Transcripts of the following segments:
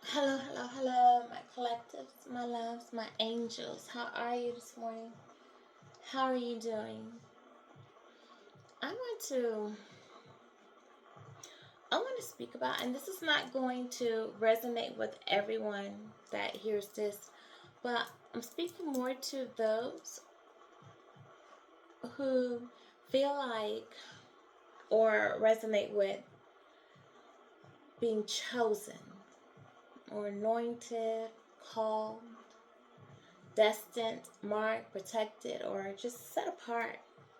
Hello, hello, hello, my collectives, my loves, my angels. How are you this morning? How are you doing? I want to I want to speak about, and this is not going to resonate with everyone that hears this, but I'm speaking more to those who feel like or resonate with being chosen or anointed, called, destined, marked, protected, or just set apart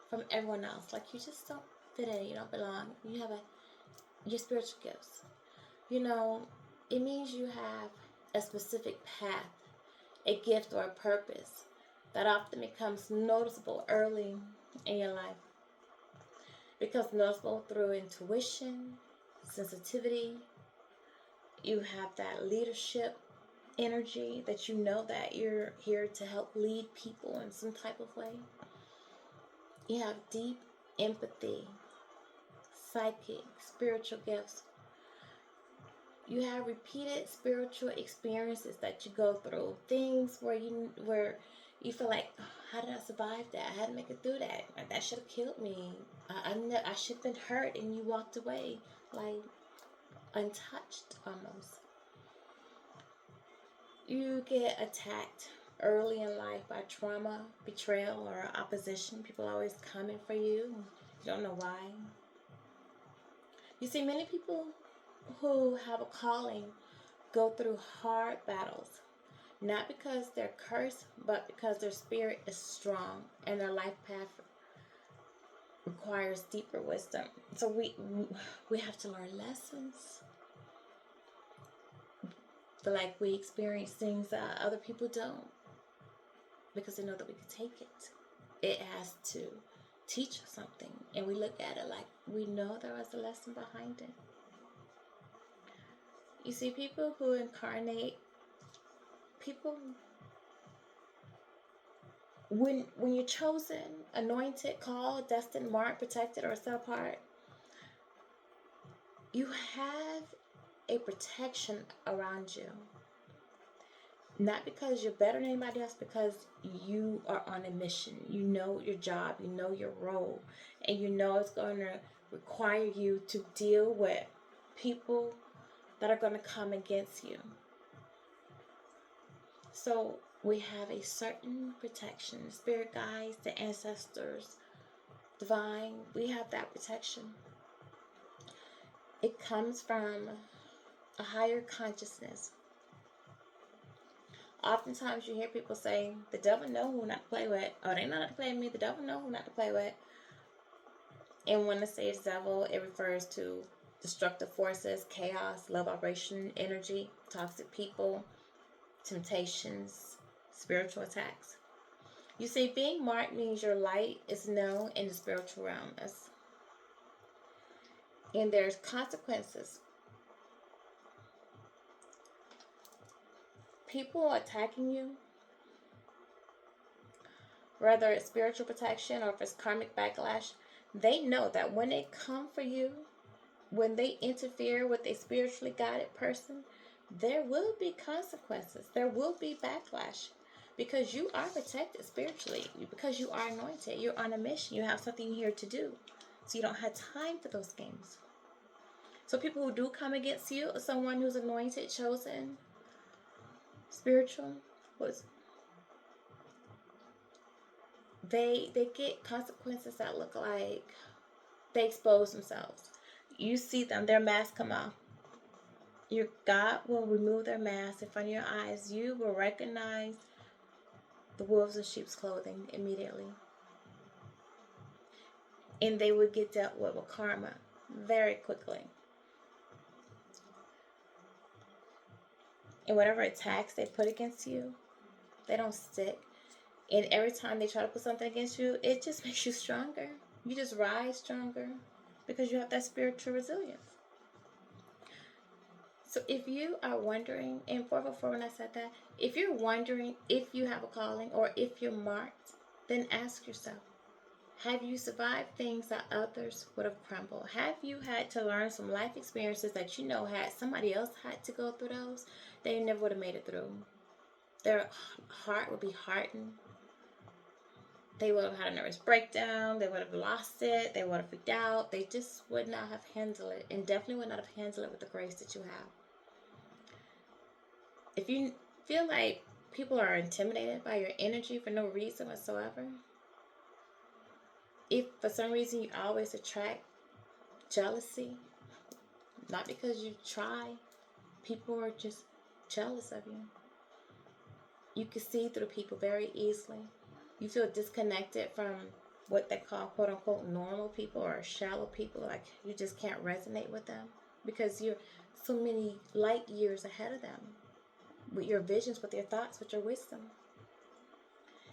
from everyone else. Like you just don't fit in, you don't belong. You have your spiritual gifts. You know, it means you have a specific path, a gift or a purpose that often becomes noticeable early in your life. It becomes noticeable through intuition, sensitivity. You have that leadership energy that you know that you're here to help lead people in some type of way. You have deep empathy, psychic, spiritual gifts. You have repeated spiritual experiences that you go through. Things where you feel like, oh, how did I survive that? I had to make it through that. Like, that should have killed me. I should have been hurt, and you walked away like untouched almost. You get attacked early in life by trauma, betrayal, or opposition. People are always coming for you. You don't know why. You see, many people who have a calling go through hard battles, not because they're cursed, but because their spirit is strong and their life path requires deeper wisdom. So we have to learn lessons. Feel like we experience things that other people don't because they know that we can take it. It has to teach us something, and we look at it like we know there was a lesson behind it. You see, people who incarnate people when you're chosen, anointed, called, destined, marked, protected, or set apart, you have a protection around you. Not because you're better than anybody else, because you are on a mission. You know your job, you know your role, and you know it's going to require you to deal with people that are going to come against you. So we have a certain protection. Spirit guides, the ancestors, divine, we have that protection. It comes from a higher consciousness. Oftentimes you hear people say, the devil know who not to play with. Oh, they know not to play with me. The devil know who not to play with. And when they say it's devil, it refers to destructive forces, chaos, low vibration, energy, toxic people, temptations, spiritual attacks. You see, being marked means your light is known in the spiritual realm. And there's consequences. People attacking you, whether it's spiritual protection or if it's karmic backlash, they know that when they come for you, when they interfere with a spiritually guided person, there will be consequences. There will be backlash because you are protected spiritually, because you are anointed. You're on a mission. You have something here to do. So you don't have time for those games. So people who do come against you, someone who's anointed, chosen, spiritual, was they get consequences that look like they expose themselves. You see them, their mask come off. Your God will remove their mask in front of your eyes. You will recognize the wolves in sheep's clothing immediately. And they will get dealt with karma very quickly. And whatever attacks they put against you, they don't stick. And every time they try to put something against you, it just makes you stronger. You just rise stronger because you have that spiritual resilience. So if you are wondering, in 444 when I said that, if you're wondering if you have a calling or if you're marked, then ask yourself, Have you survived things that others would have crumbled? Have you had to learn some life experiences that you know had somebody else had to go through those? They never would have made it through. Their heart would be hardened. They would have had a nervous breakdown. They would have lost it. They would have freaked out. They just would not have handled it, and definitely would not have handled it with the grace that you have. If you feel like people are intimidated by your energy for no reason whatsoever, if for some reason you always attract jealousy, not because you try, people are just jealous of you. You can see through people very easily. You feel disconnected from what they call quote unquote normal people or shallow people. Like you just can't resonate with them because you're so many light years ahead of them with your visions, with your thoughts, with your wisdom.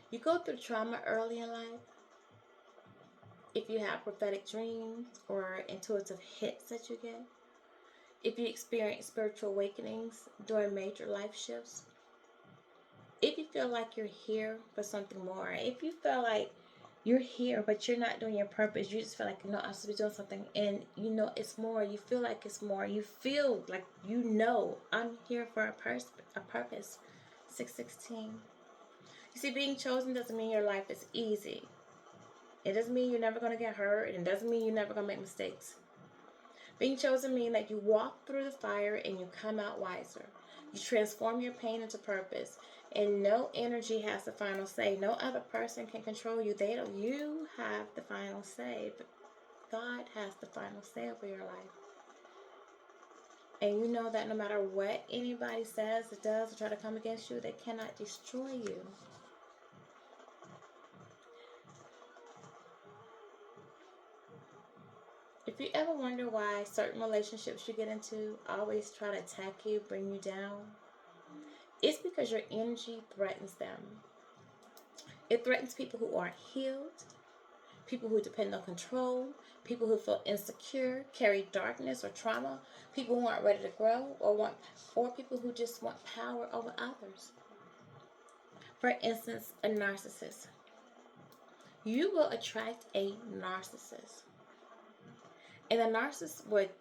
You go through trauma early in life. If you have prophetic dreams or intuitive hits that you get, if you experience spiritual awakenings during major life shifts, if you feel like you're here for something more, if you feel like you're here but you're not doing your purpose, you just feel like, no, I'm supposed to be doing something, and you know it's more, you feel like it's more, you feel like you know, I'm here for a purpose. 616. You see, being chosen doesn't mean your life is easy. It doesn't mean you're never going to get hurt, and it doesn't mean you're never going to make mistakes. Being chosen means that you walk through the fire and you come out wiser. You transform your pain into purpose. And no energy has the final say. No other person can control you. You have the final say. But God has the final say over your life. And you know that no matter what anybody says or does or try to come against you, they cannot destroy you. If you ever wonder why certain relationships you get into always try to attack you, bring you down, it's because your energy threatens them. It threatens people who aren't healed, people who depend on control, people who feel insecure, carry darkness or trauma, people who aren't ready to grow or people who just want power over others. For instance, a narcissist. You will attract a narcissist. And a narcissist would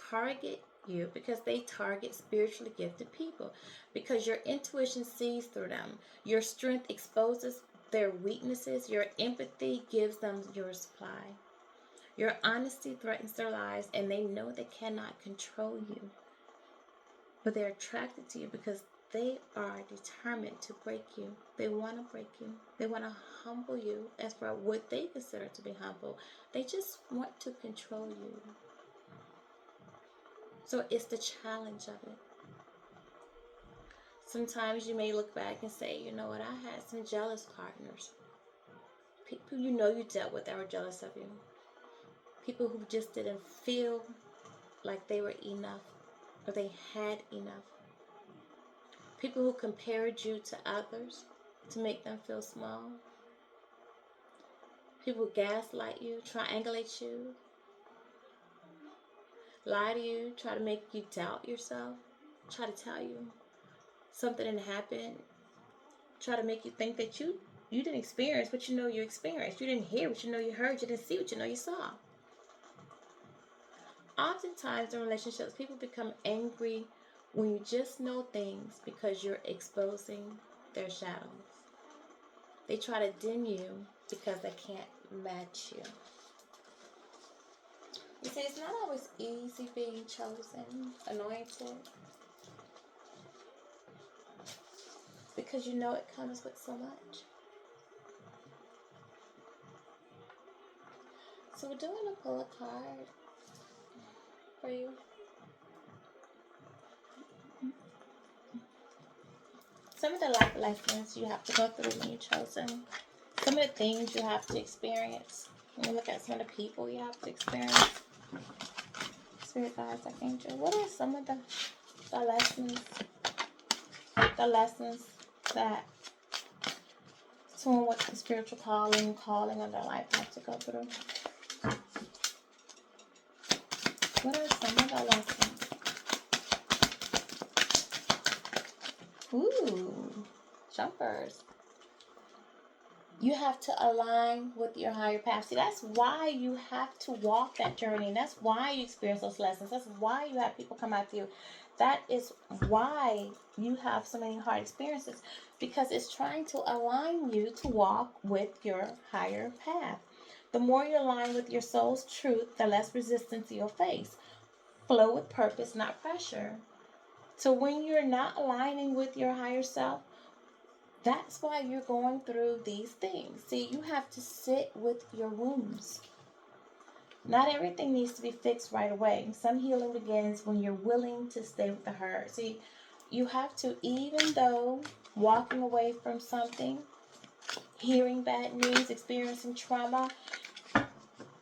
target you because they target spiritually gifted people. Because your intuition sees through them. Your strength exposes their weaknesses. Your empathy gives them your supply. Your honesty threatens their lives, and they know they cannot control you. But they're attracted to you because they are determined to break you. They want to break you. They want to humble you as for what they consider to be humble. They just want to control you. So it's the challenge of it. Sometimes you may look back and say, you know what, I had some jealous partners. People you know you dealt with that were jealous of you. People who just didn't feel like they were enough or they had enough. People who compared you to others to make them feel small. People who gaslight you, triangulate you, lie to you, try to make you doubt yourself, try to tell you something didn't happen, try to make you think that you didn't experience what you know you experienced. You didn't hear what you know you heard. You didn't see what you know you saw. Oftentimes in relationships, people become angry when you just know things because you're exposing their shadows. They try to dim you because they can't match you. You see, it's not always easy being chosen, anointed, because you know it comes with so much. So we're doing a pull a card for you. Some of the life lessons you have to go through when you're chosen. Some of the things you have to experience. When you look at some of the people you have to experience. Spirit guides, archangel. What are some of the lessons? The lessons that someone with a spiritual calling on their life have to go through. What are some of the lessons? Ooh, jumpers. You have to align with your higher path. See, that's why you have to walk that journey. And that's why you experience those lessons. That's why you have people come after you. That is why you have so many hard experiences. Because it's trying to align you to walk with your higher path. The more you align with your soul's truth, the less resistance you'll face. Flow with purpose, not pressure. So when you're not aligning with your higher self, that's why you're going through these things. See, you have to sit with your wounds. Not everything needs to be fixed right away. Some healing begins when you're willing to stay with the hurt. See, you have to, even though walking away from something, hearing bad news, experiencing trauma,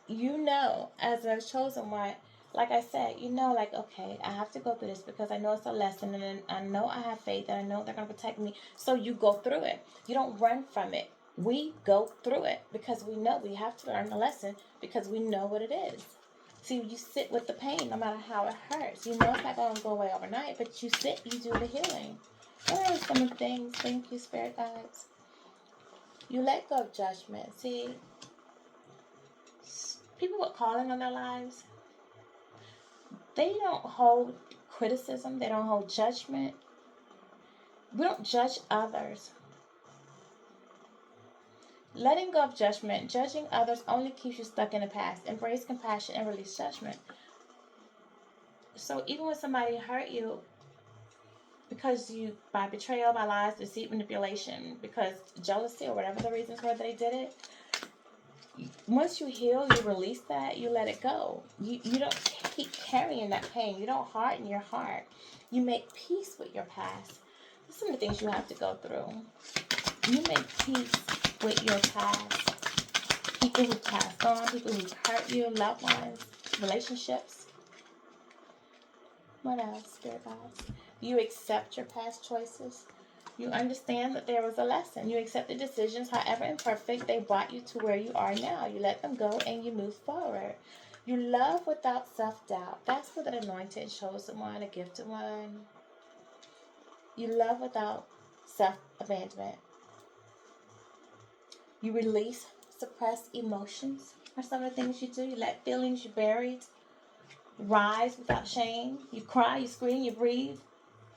you know, as a chosen one, like I said, you know, like, okay, I have to go through this because I know it's a lesson and I know I have faith and I know they're going to protect me. So you go through it. You don't run from it. We go through it because we know we have to learn the lesson because we know what it is. See, you sit with the pain no matter how it hurts. You know it's not going to go away overnight, but you sit, you do the healing. What are some of the things? Thank you, Spirit Guides. You let go of judgment. See, people with calling on their lives, they don't hold criticism. They don't hold judgment. We don't judge others. Letting go of judgment, judging others only keeps you stuck in the past. Embrace compassion and release judgment. So even when somebody hurt you because you, by betrayal, by lies, deceit, manipulation, because jealousy or whatever the reasons were they did it, once you heal, you release that, you let it go. You don't keep carrying that pain. You don't harden your heart. You make peace with your past. These are some of the things you have to go through. You make peace with your past. People who passed on, people who hurt you, loved ones, relationships. What else, Spirit Guides? You accept your past choices. You understand that there was a lesson. You accept the decisions, however imperfect, they brought you to where you are now. You let them go and you move forward. You love without self-doubt. That's for the anointed, chosen one, a gifted one. You love without self-abandonment. You release suppressed emotions are some of the things you do. You let feelings you buried rise without shame. You cry, you scream, you breathe.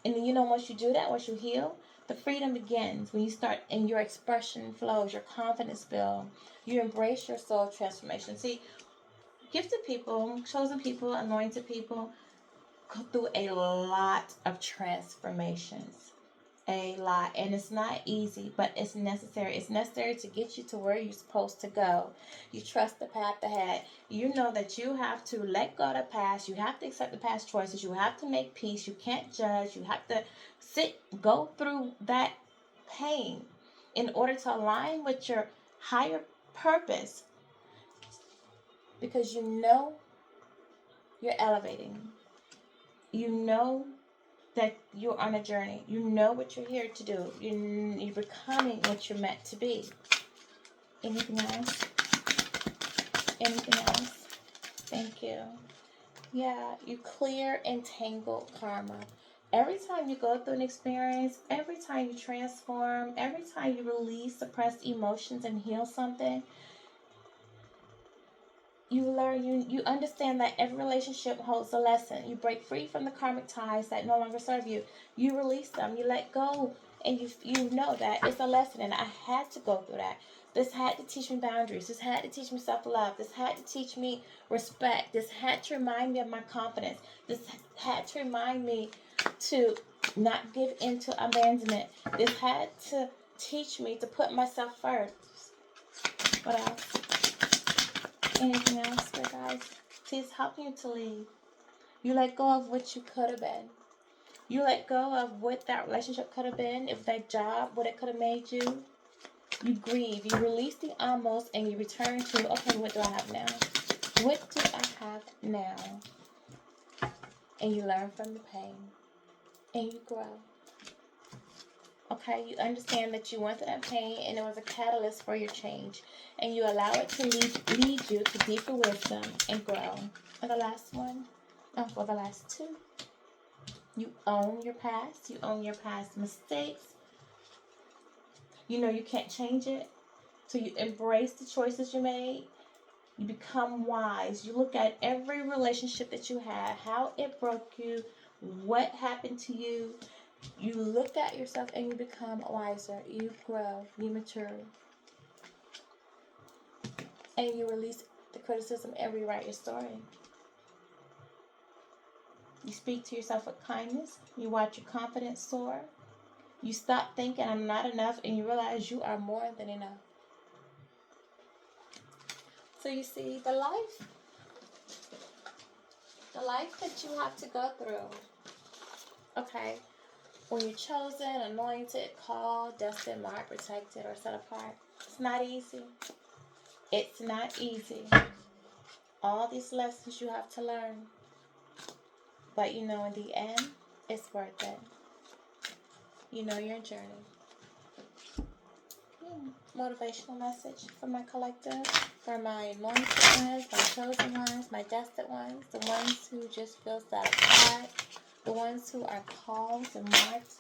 And then, you know, once you do that, once you heal, the freedom begins when you start and your expression flows, your confidence builds. You embrace your soul transformation. See, gifted people, chosen people, anointed people go through a lot of transformations. A lot. And it's not easy, but it's necessary. It's necessary to get you to where you're supposed to go. You trust the path ahead. You know that you have to let go of the past. You have to accept the past choices. You have to make peace. You can't judge. You have to go through that pain in order to align with your higher purpose, because you know you're elevating. You know that you're on a journey. You know what you're here to do. You're becoming what you're meant to be. Anything else? Anything else? Thank you. Yeah, you clear entangled karma. Every time you go through an experience, every time you transform, every time you release suppressed emotions and heal something, you learn, you understand that every relationship holds a lesson. You break free from the karmic ties that no longer serve you. You release them. You let go, and you know that it's a lesson. And I had to go through that. This had to teach me boundaries. This had to teach me self-love. This had to teach me respect. This had to remind me of my confidence. This had to remind me to not give in to abandonment. This had to teach me to put myself first. What else? Anything else, guys? See, it's helping you to leave. You let go of what you could have been. You let go of what that relationship could have been, if that job, what it could have made you. You grieve. You release the almost and you return to, okay, what do I have now? What do I have now? And you learn from the pain. And you grow. Okay, you understand that you went through that pain and it was a catalyst for your change. And you allow it to lead you to deeper wisdom and grow. For the last one, for the last two, you own your past. You own your past mistakes. You know you can't change it. So you embrace the choices you made. You become wise. You look at every relationship that you had, how it broke you, what happened to you. You look at yourself and you become wiser. You grow. You mature. And you release the criticism and rewrite your story. You speak to yourself with kindness. You watch your confidence soar. You stop thinking I'm not enough and you realize you are more than enough. So you see, the life that you have to go through, okay, when you're chosen, anointed, called, destined, marked, protected, or set apart, it's not easy. It's not easy. All these lessons you have to learn. But you know, in the end, it's worth it. You know your journey. Motivational message for my collective, for my anointed ones, my chosen ones, my destined ones, the ones who just feel set apart, the ones who are called and marked.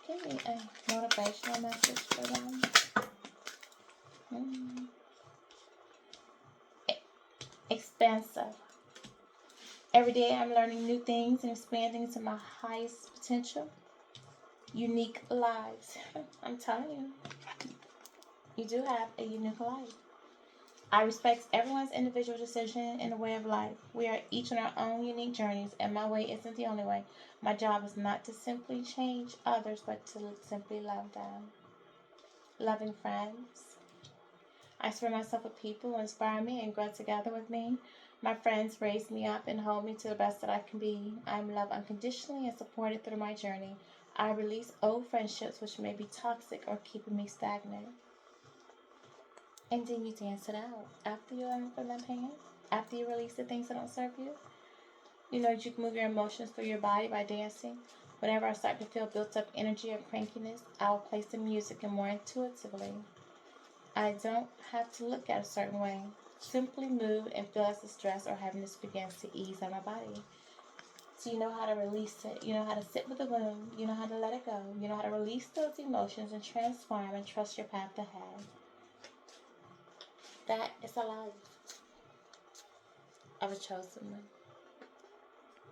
Give me a motivational message for them. Expansive. Every day I'm learning new things and expanding to my highest potential. Unique lives. I'm telling you, you do have a unique life. I respect everyone's individual decision and the way of life. We are each on our own unique journeys, and my way isn't the only way. My job is not to simply change others, but to simply love them. Loving friends. I surround myself with people who inspire me and grow together with me. My friends raise me up and hold me to the best that I can be. I am loved unconditionally and supported through my journey. I release old friendships which may be toxic or keeping me stagnant. And then you dance it out. After you learn from that pain, after you release the things that don't serve you, you know you can move your emotions through your body by dancing. Whenever I start to feel built up energy or crankiness, I will play some music and more intuitively. I don't have to look at a certain way. Simply move and feel as the stress or heaviness begins to ease on my body. So you know how to release it. You know how to sit with the wound. You know how to let it go. You know how to release those emotions and transform and trust your path ahead. That is a life of a chosen one.